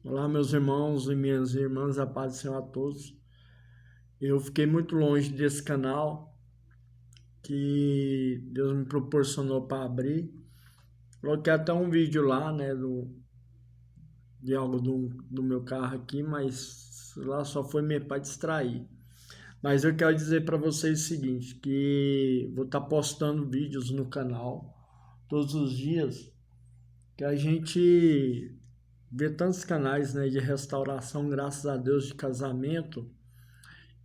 Olá, meus irmãos e minhas irmãs, a paz do Senhor a todos. Eu fiquei muito longe desse canal que Deus me proporcionou para abrir. Coloquei até um vídeo lá, né, de algo do meu carro aqui, mas lá só foi meio para distrair. Mas eu quero dizer para vocês o seguinte, que vou estar postando vídeos no canal todos os dias, que a gente vê tantos canais, né, de restauração, graças a Deus, de casamento.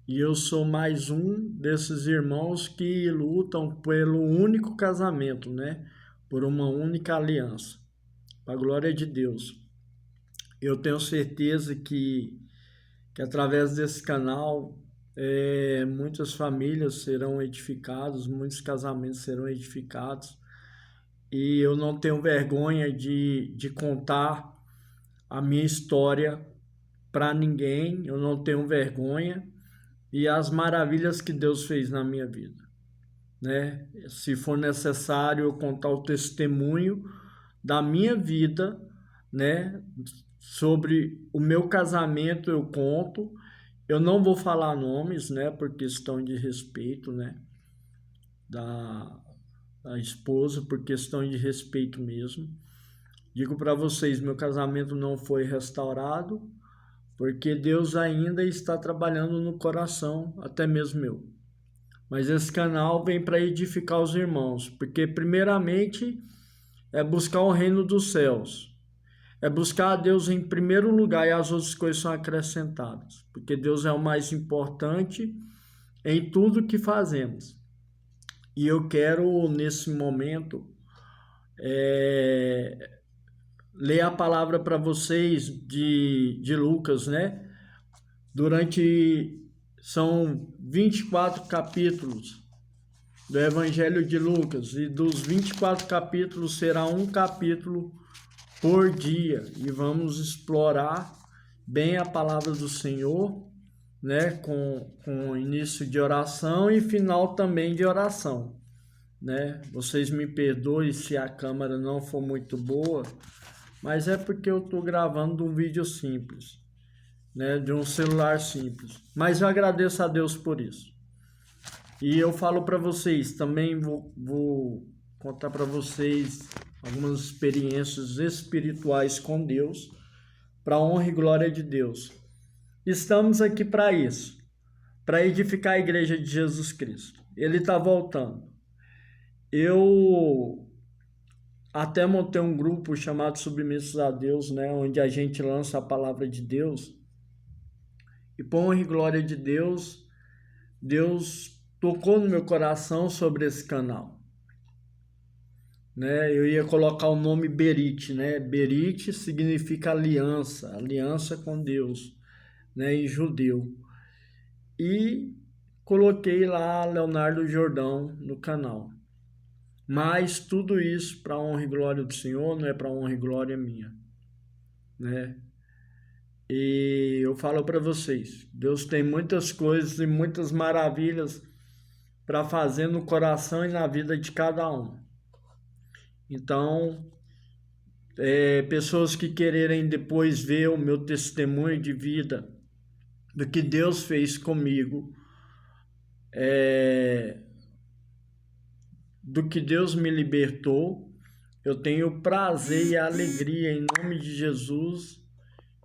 E eu sou mais um desses irmãos que lutam pelo único casamento, né? Por uma única aliança. Para a glória de Deus. Eu tenho certeza que através desse canal muitas famílias serão edificadas, muitos casamentos serão edificados. E eu não tenho vergonha de contar a minha história para ninguém, eu não tenho vergonha. E as maravilhas que Deus fez na minha vida, né? Se for necessário eu contar o testemunho da minha vida, né? Sobre o meu casamento eu conto. Eu não vou falar nomes, né? Por questão de respeito, né? Da, da esposa, por questão de respeito mesmo. Digo para vocês, meu casamento não foi restaurado, porque Deus ainda está trabalhando no coração, até mesmo meu. Mas esse canal vem para edificar os irmãos, porque primeiramente é buscar o reino dos céus. É buscar a Deus em primeiro lugar e as outras coisas são acrescentadas. Porque Deus é o mais importante em tudo que fazemos. E eu quero, nesse momento, ler a palavra para vocês de Lucas, né? São 24 capítulos do Evangelho de Lucas, e dos 24 capítulos será um capítulo por dia, e vamos explorar bem a palavra do Senhor, né, com início de oração e final também de oração, né? Vocês me perdoem se a câmera não for muito boa, mas é porque eu estou gravando um vídeo simples, né, de um celular simples, mas eu agradeço a Deus por isso. E eu falo para vocês, também vou contar para vocês algumas experiências espirituais com Deus, para a honra e glória de Deus. Estamos aqui para isso, para edificar a igreja de Jesus Cristo. Ele está voltando. Eu até montei um grupo chamado Submissos a Deus, né, onde a gente lança a palavra de Deus. E por honra e glória de Deus, Deus tocou no meu coração sobre esse canal, né? Eu ia colocar o nome Berit, né? Berit significa aliança, aliança com Deus, né? Em judeu. E coloquei lá Leonardo Jordão no canal. Mas tudo isso para honra e glória do Senhor, não é para honra e glória minha, né? E eu falo para vocês, Deus tem muitas coisas e muitas maravilhas para fazer no coração e na vida de cada um. Então, pessoas que quererem depois ver o meu testemunho de vida, do que Deus fez comigo, do que Deus me libertou, eu tenho prazer e alegria, em nome de Jesus,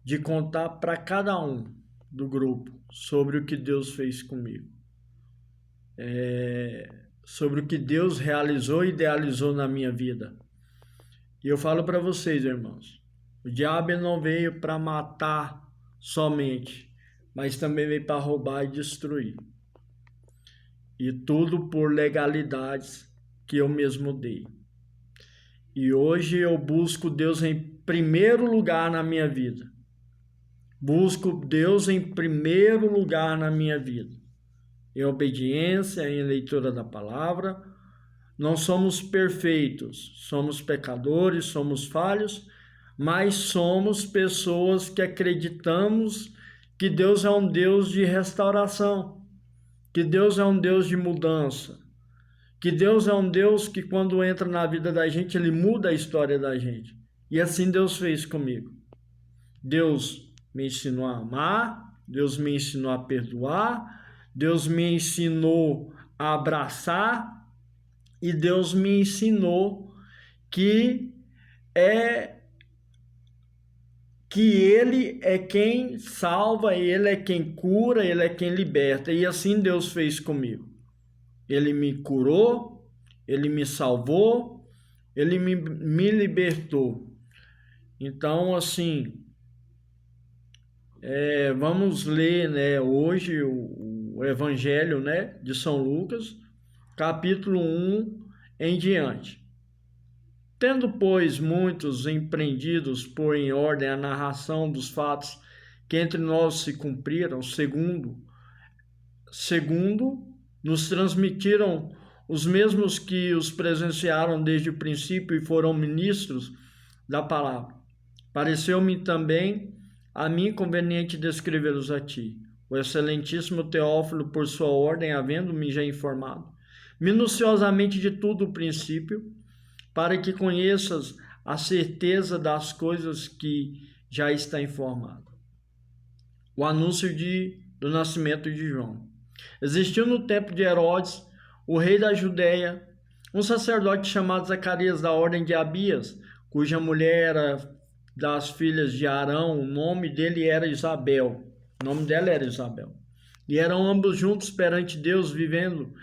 de contar para cada um do grupo sobre o que Deus fez comigo. Sobre o que Deus realizou e idealizou na minha vida. E eu falo para vocês, irmãos, o diabo não veio para matar somente, mas também veio para roubar e destruir. E tudo por legalidades que eu mesmo dei. E hoje eu busco Deus em primeiro lugar na minha vida. Busco Deus em primeiro lugar na minha vida. Em obediência, em leitura da palavra. Não somos perfeitos, somos pecadores, somos falhos, mas somos pessoas que acreditamos que Deus é um Deus de restauração, que Deus é um Deus de mudança, que Deus é um Deus que quando entra na vida da gente, Ele muda a história da gente. E assim Deus fez comigo. Deus me ensinou a amar, Deus me ensinou a perdoar, Deus me ensinou a abraçar e Deus me ensinou que Ele é quem salva, Ele é quem cura, Ele é quem liberta. E assim Deus fez comigo. Ele me curou, Ele me salvou, Ele me libertou. Então, assim, vamos ler, né, hoje o Evangelho, né, de São Lucas, capítulo 1 em diante. Tendo, pois, muitos empreendidos pôr em ordem a narração dos fatos que entre nós se cumpriram, segundo nos transmitiram os mesmos que os presenciaram desde o princípio e foram ministros da palavra. Pareceu-me também a mim conveniente descrevê-los a ti, o excelentíssimo Teófilo, por sua ordem, havendo-me já informado minuciosamente de tudo o princípio, para que conheças a certeza das coisas que já está informado. O anúncio do nascimento de João. Existiu no tempo de Herodes, o rei da Judéia, um sacerdote chamado Zacarias, da ordem de Abias, cuja mulher era das filhas de Arão, o nome dela era Isabel. E eram ambos juntos perante Deus, vivendo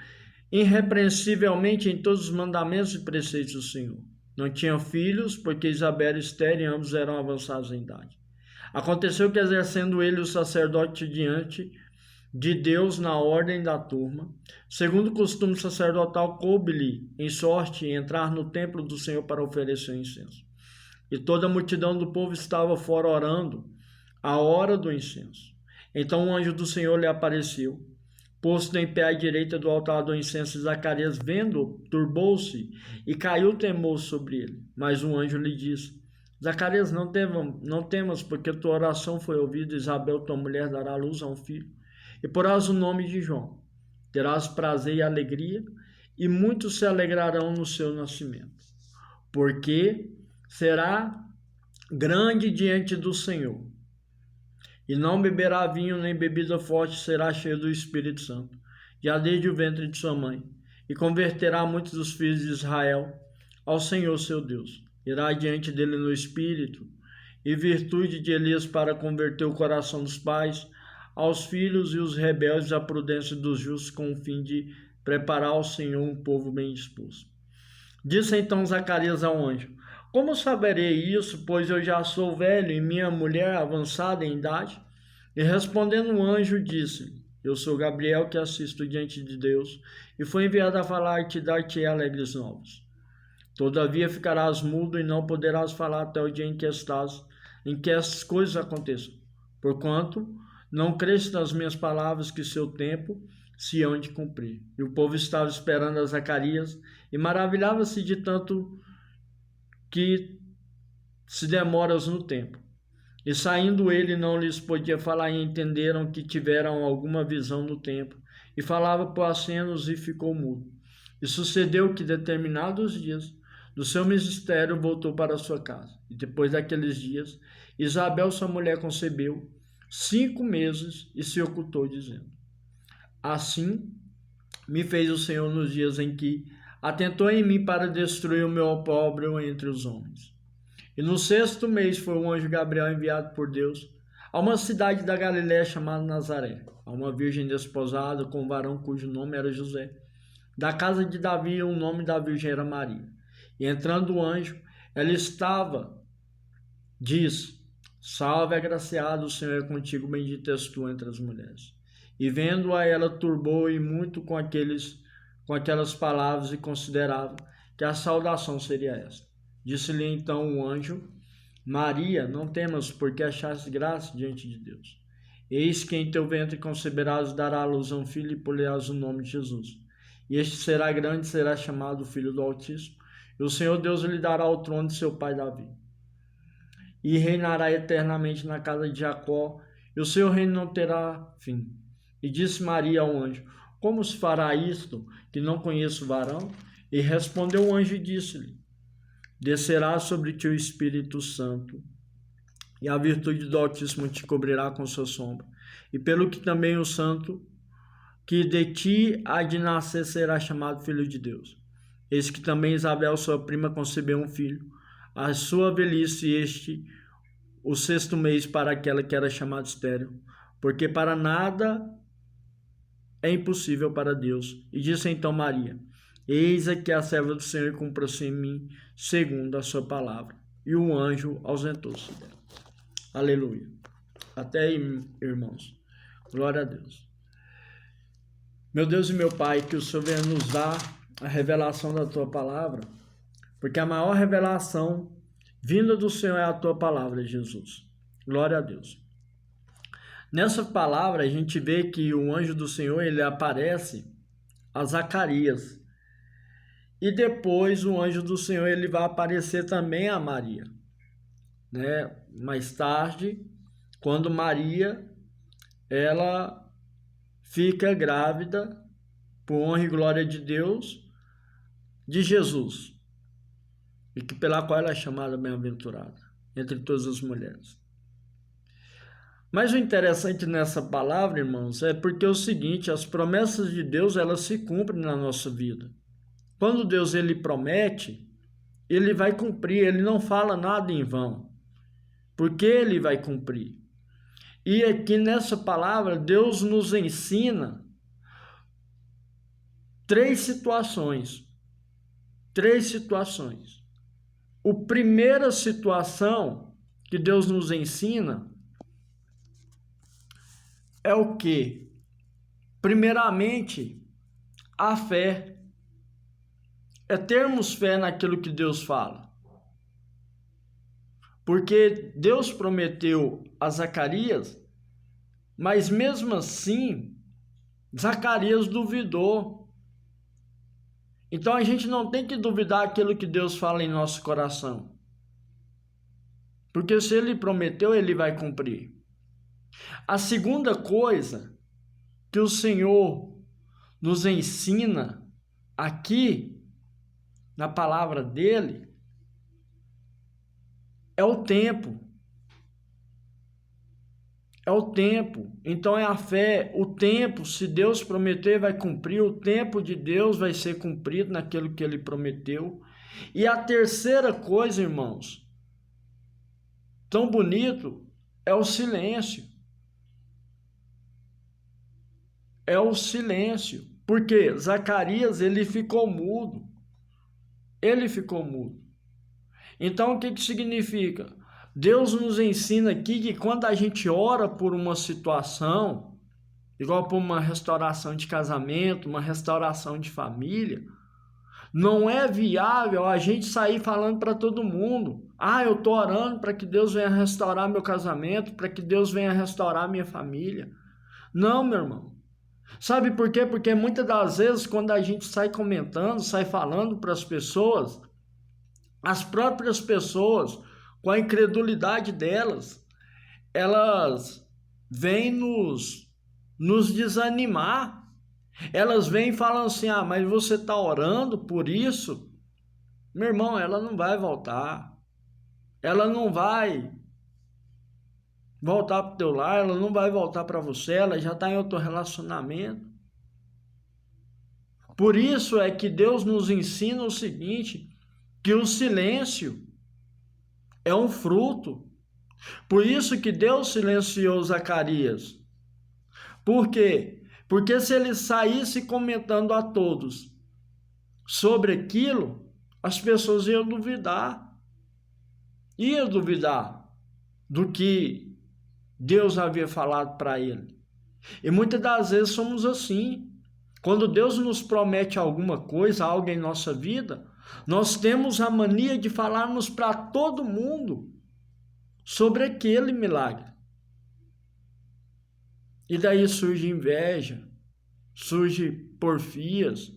irrepreensivelmente em todos os mandamentos e preceitos do Senhor. Não tinham filhos, porque Isabel era estéril e ambos eram avançados em idade. Aconteceu que, exercendo ele o sacerdote diante de Deus na ordem da turma, segundo o costume sacerdotal, coube-lhe em sorte entrar no templo do Senhor para oferecer incenso. E toda a multidão do povo estava fora orando a hora do incenso. Então o anjo do Senhor lhe apareceu, posto em pé à direita do altar do incenso. Zacarias, vendo, turbou-se e caiu temor sobre ele. Mas o anjo lhe disse: Zacarias, não temas, porque tua oração foi ouvida. Isabel, tua mulher, dará luz a um filho, e porás o nome de João. Terás prazer e alegria, e muitos se alegrarão no seu nascimento, porque será grande diante do Senhor. E não beberá vinho nem bebida forte, será cheio do Espírito Santo, já desde o ventre de sua mãe, e converterá muitos dos filhos de Israel ao Senhor seu Deus. Irá diante dele no Espírito e virtude de Elias, para converter o coração dos pais aos filhos e os rebeldes à prudência dos justos, com o fim de preparar ao Senhor um povo bem disposto. Disse então Zacarias ao anjo: Como saberei isso, pois eu já sou velho e minha mulher avançada em idade? E respondendo o anjo, disse-lhe: Eu sou Gabriel, que assisto diante de Deus, e fui enviado a falar-te e dar-te alegres novas. Todavia ficarás mudo e não poderás falar até o dia em que estas coisas aconteçam, porquanto não creste nas minhas palavras, que seu tempo se hão de cumprir. E o povo estava esperando a Zacarias e maravilhava-se de tanto que se demoras no tempo. E saindo ele, não lhes podia falar, e entenderam que tiveram alguma visão no tempo. E falava por acenos e ficou mudo. E sucedeu que, determinados dias do seu ministério, voltou para sua casa. E depois daqueles dias, Isabel, sua mulher, concebeu 5 meses e se ocultou, dizendo: Assim me fez o Senhor nos dias em que atentou em mim para destruir o meu opróbrio entre os homens. E no 6º mês foi um anjo Gabriel enviado por Deus a uma cidade da Galiléia chamada Nazaré, a uma virgem desposada com um varão cujo nome era José, da casa de Davi, o nome da virgem era Maria. E entrando o anjo, ela diz: Salve, agraciado, o Senhor é contigo, bendita és tu entre as mulheres. E vendo-a, ela turbou-e muito com aquelas palavras, e considerava que a saudação seria esta. Disse-lhe então o anjo: Maria, não temas, porque achaste graça diante de Deus. Eis que em teu ventre conceberás, dará à luz a um filho, e pôr-lhe-ás o nome de Jesus. E este será grande, será chamado Filho do Altíssimo, e o Senhor Deus lhe dará o trono de seu pai Davi. E reinará eternamente na casa de Jacó, e o seu reino não terá fim. E disse Maria ao anjo: Como se fará isto, que não conheço varão? E respondeu o anjo e disse-lhe: Descerá sobre ti o Espírito Santo, e a virtude do Altíssimo te cobrirá com sua sombra. E pelo que também o santo que de ti há de nascer será chamado filho de Deus. Eis que também Isabel, sua prima, concebeu um filho, a sua velhice este, o 6º mês para aquela que era chamada estéril, porque para nada é impossível para Deus. E disse então Maria: eis aqui a serva do Senhor, cumpra-se em mim segundo a sua palavra. E o anjo ausentou-se dela. Aleluia. Até aí, irmãos. Glória a Deus. Meu Deus e meu Pai, que o Senhor venha nos dar a revelação da Tua palavra, porque a maior revelação vinda do Senhor é a Tua palavra, Jesus. Glória a Deus. Nessa palavra, a gente vê que o anjo do Senhor, ele aparece a Zacarias. E depois o anjo do Senhor, ele vai aparecer também a Maria, né? Mais tarde, quando Maria, ela fica grávida, por honra e glória de Deus, de Jesus, e que pela qual ela é chamada bem-aventurada, entre todas as mulheres. Mas o interessante nessa palavra, irmãos, é porque é o seguinte: as promessas de Deus, elas se cumprem na nossa vida. Quando Deus, ele promete, ele vai cumprir, ele não fala nada em vão, porque ele vai cumprir. E aqui nessa palavra, Deus nos ensina três situações. A primeira situação que Deus nos ensina é o quê? Primeiramente, a fé. É termos fé naquilo que Deus fala. Porque Deus prometeu a Zacarias, mas mesmo assim, Zacarias duvidou. Então a gente não tem que duvidar aquilo que Deus fala em nosso coração. Porque se ele prometeu, ele vai cumprir. A segunda coisa que o Senhor nos ensina aqui na palavra dele é o tempo. É o tempo. Então é a fé. O tempo, se Deus prometer, vai cumprir. O tempo de Deus vai ser cumprido naquilo que ele prometeu. E a terceira coisa, irmãos, tão bonito, é o silêncio. É o silêncio. Porque Zacarias, ele ficou mudo. Então, o que significa? Deus nos ensina aqui que quando a gente ora por uma situação, igual por uma restauração de casamento, uma restauração de família, não é viável a gente sair falando para todo mundo: eu estou orando para que Deus venha restaurar meu casamento, para que Deus venha restaurar minha família. Não, meu irmão. Sabe por quê? Porque muitas das vezes, quando a gente sai comentando, sai falando para as pessoas, as próprias pessoas, com a incredulidade delas, elas vêm nos desanimar. Elas vêm e falam assim: mas você está orando por isso? Meu irmão, ela não vai voltar. Ela não vai voltar para o teu lar, ela não vai voltar para você, ela já está em outro relacionamento. Por isso é que Deus nos ensina o seguinte, que o silêncio é um fruto. Por isso que Deus silenciou Zacarias. Por quê? Porque se ele saísse comentando a todos sobre aquilo, as pessoas iam duvidar. Iam duvidar do que Deus havia falado para ele. E muitas das vezes somos assim. Quando Deus nos promete alguma coisa, algo em nossa vida, nós temos a mania de falarmos para todo mundo sobre aquele milagre. E daí surge inveja, surge porfias.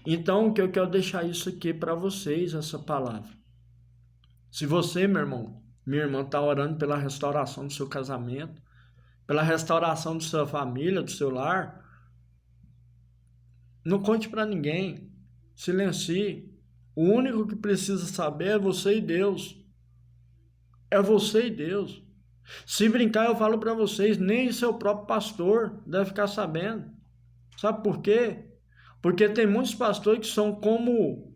Então, que eu quero deixar isso aqui para vocês, essa palavra. Se você, meu irmão, minha irmã, está orando pela restauração do seu casamento, pela restauração da sua família, do seu lar, não conte para ninguém, silencie. O único que precisa saber é você e Deus. É você e Deus. Se brincar, eu falo para vocês, nem seu próprio pastor deve ficar sabendo. Sabe por quê? Porque tem muitos pastores que são como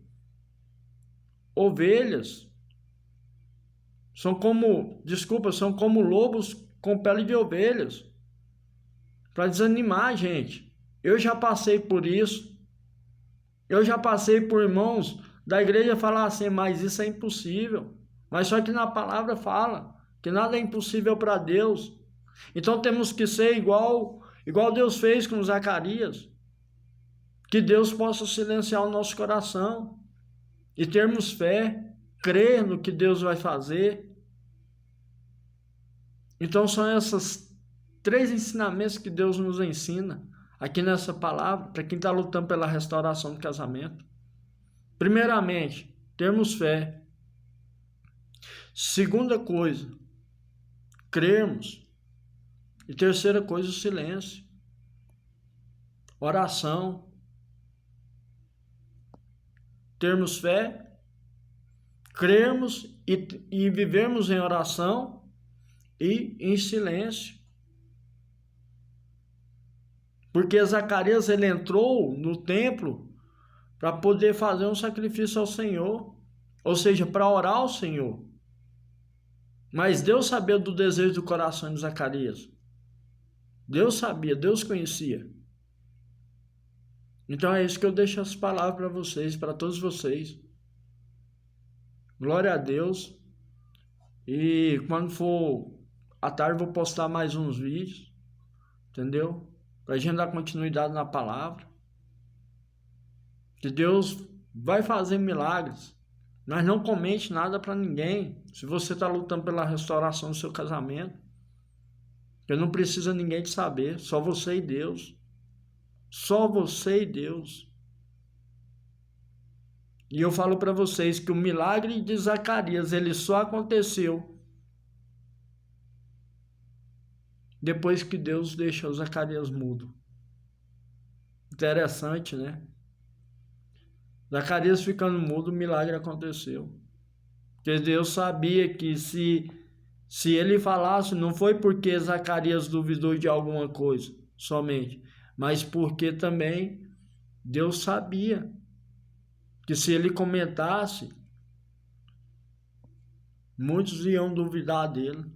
ovelhas, são como lobos com pele de ovelhas, para desanimar a gente. Eu já passei por isso. Eu já passei por irmãos da igreja falar assim, mas isso é impossível. Mas só que na palavra fala que nada é impossível para Deus. Então temos que ser igual Deus fez com Zacarias. Que Deus possa silenciar o nosso coração e termos fé, crer no que Deus vai fazer. Então são esses 3 ensinamentos que Deus nos ensina aqui nessa palavra, para quem está lutando pela restauração do casamento. Primeiramente, termos fé. Segunda coisa, crermos. E terceira coisa, o silêncio. Oração. Termos fé, crermos e vivermos em oração e em silêncio. Porque Zacarias, ele entrou no templo para poder fazer um sacrifício ao Senhor, ou seja, para orar ao Senhor. Mas Deus sabia do desejo do coração de Zacarias. Deus sabia, Deus conhecia. Então é isso que eu deixo as palavras para vocês, para todos vocês. Glória a Deus. E quando for à tarde, vou postar mais uns vídeos, entendeu? Para a gente dar continuidade na palavra. Que Deus vai fazer milagres. Mas não comente nada para ninguém. Se você está lutando pela restauração do seu casamento, que não precisa ninguém de saber. Só você e Deus. Só você e Deus. E eu falo para vocês que o milagre de Zacarias, ele só aconteceu depois que Deus deixou Zacarias mudo. Interessante, né? Zacarias ficando mudo, o milagre aconteceu. Porque Deus sabia que se ele falasse, não foi porque Zacarias duvidou de alguma coisa somente, mas porque também Deus sabia que se ele comentasse, muitos iam duvidar dele.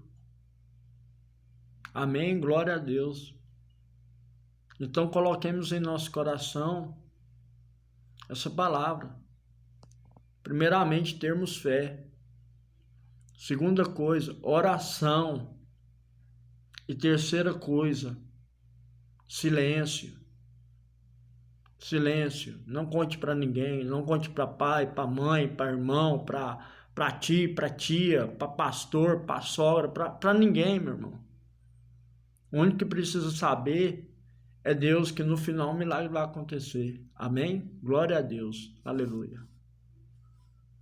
Amém? Glória a Deus. Então coloquemos em nosso coração essa palavra. Primeiramente, termos fé. Segunda coisa, oração. E terceira coisa, silêncio. Silêncio. Não conte para ninguém. Não conte para pai, para mãe, para irmão, para tio, para tia, para pastor, para sogra, para ninguém, meu irmão. O único que precisa saber é Deus, que no final o milagre vai acontecer. Amém? Glória a Deus. Aleluia.